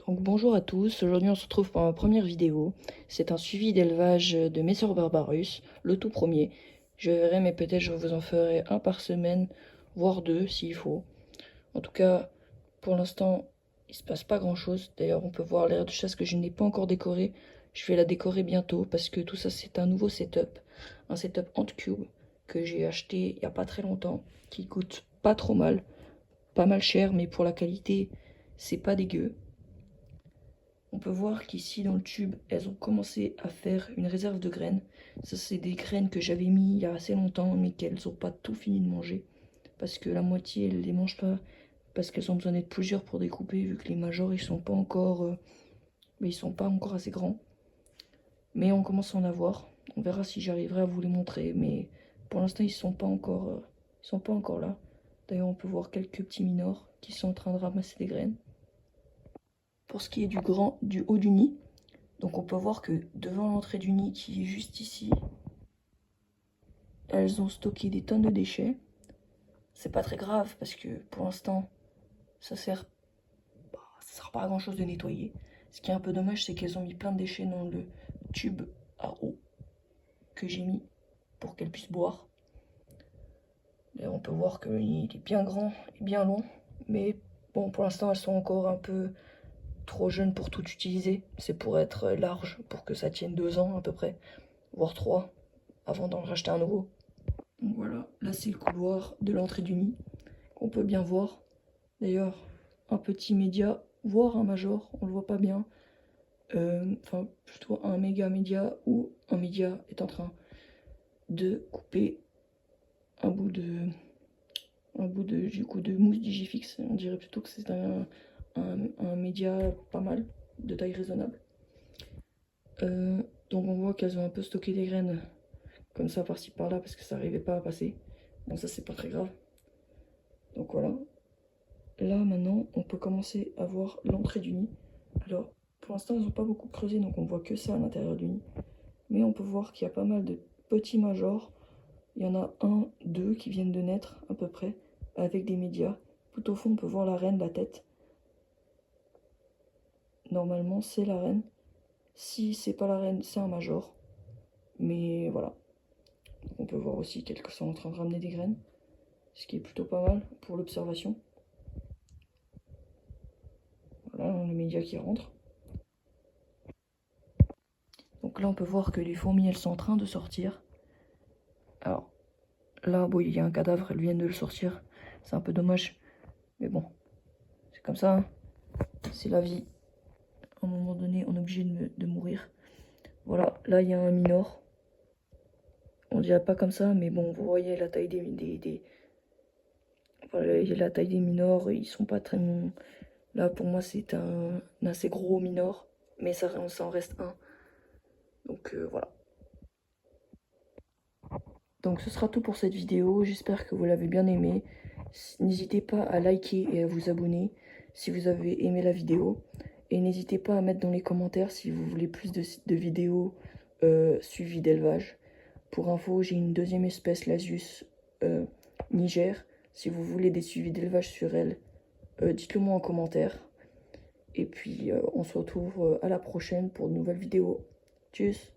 Donc bonjour à tous, aujourd'hui on se retrouve pour ma première vidéo. C'est un suivi d'élevage de Messor Barbarus, le tout premier. Je verrai, mais peut-être je vous en ferai un par semaine, voire deux s'il faut. En tout cas, pour l'instant, il se passe pas grand chose. D'ailleurs, on peut voir l'aire de chasse que je n'ai pas encore décorée. Je vais la décorer bientôt parce que tout ça c'est un nouveau setup. Un setup Antcube que j'ai acheté il y a pas très longtemps, qui coûte pas trop mal. Pas mal cher, mais pour la qualité, c'est pas dégueu. On peut voir qu'ici dans le tube, elles ont commencé à faire une réserve de graines. Ça, c'est des graines que j'avais mis il y a assez longtemps, mais qu'elles n'ont pas tout fini de manger. Parce que la moitié, elles ne les mangent pas. Parce qu'elles ont besoin d'être plusieurs pour découper, vu que les majors, ils sont pas encore, mais ils sont pas encore assez grands. Mais on commence à en avoir. On verra si j'arriverai à vous les montrer. Mais pour l'instant, ils sont pas encore là. D'ailleurs, on peut voir quelques petits minors qui sont en train de ramasser des graines. Pour ce qui est du haut du nid, donc on peut voir que devant l'entrée du nid qui est juste ici, elles ont stocké des tonnes de déchets. C'est pas très grave parce que pour l'instant, ça sert pas à grand chose de nettoyer. Ce qui est un peu dommage, c'est qu'elles ont mis plein de déchets dans le tube à eau que j'ai mis pour qu'elles puissent boire. Et on peut voir que le nid est bien grand et bien long, mais bon, pour l'instant, elles sont encore un peu trop jeunes pour tout utiliser. C'est pour être large, pour que ça tienne 2 ans à peu près, voire 3, avant d'en racheter un nouveau. Donc voilà, là c'est le couloir de l'entrée du nid, qu'on peut bien voir. D'ailleurs, un petit média, voire un major, on le voit pas bien. Enfin, plutôt un méga média où un média est en train de couper un bout de, du coup, de mousse Digifix. On dirait plutôt que c'est un média pas mal, de taille raisonnable. Donc on voit qu'elles ont un peu stocké des graines comme ça par-ci par-là parce que ça n'arrivait pas à passer. Bon, ça c'est pas très grave. Donc voilà. Là maintenant on peut commencer à voir l'entrée du nid. Alors pour l'instant ils n'ont pas beaucoup creusé, donc on voit que ça à l'intérieur du nid. Mais on peut voir qu'il y a pas mal de petits majors. Il y en a un, deux qui viennent de naître à peu près, avec des médias. Tout au fond on peut voir la reine, la tête. Normalement c'est la reine. Si c'est pas la reine, c'est un major. Mais voilà. Donc on peut voir aussi qu'elles sont en train de ramener des graines, ce qui est plutôt pas mal pour l'observation. Voilà, les médias qui rentrent. Donc là, on peut voir que les fourmis, elles sont en train de sortir. Alors, là, bon, il y a un cadavre, elles viennent de le sortir. C'est un peu dommage. Mais bon, c'est comme ça, hein. C'est la vie. À un moment donné, on est obligé de mourir. Voilà, là, il y a un minor. On dirait pas comme ça, mais bon, vous voyez la taille voilà, la taille des minors, ils sont pas très... Là, pour moi, c'est un assez gros minor, mais ça en reste un. Donc voilà. Donc ce sera tout pour cette vidéo, j'espère que vous l'avez bien aimé. N'hésitez pas à liker et à vous abonner si vous avez aimé la vidéo. Et n'hésitez pas à mettre dans les commentaires si vous voulez plus de vidéos suivies d'élevage. Pour info, j'ai une deuxième espèce, Lasius Niger. Si vous voulez des suivis d'élevage sur elle, dites-le moi en commentaire. Et puis on se retrouve à la prochaine pour de nouvelles vidéos. Tchuss!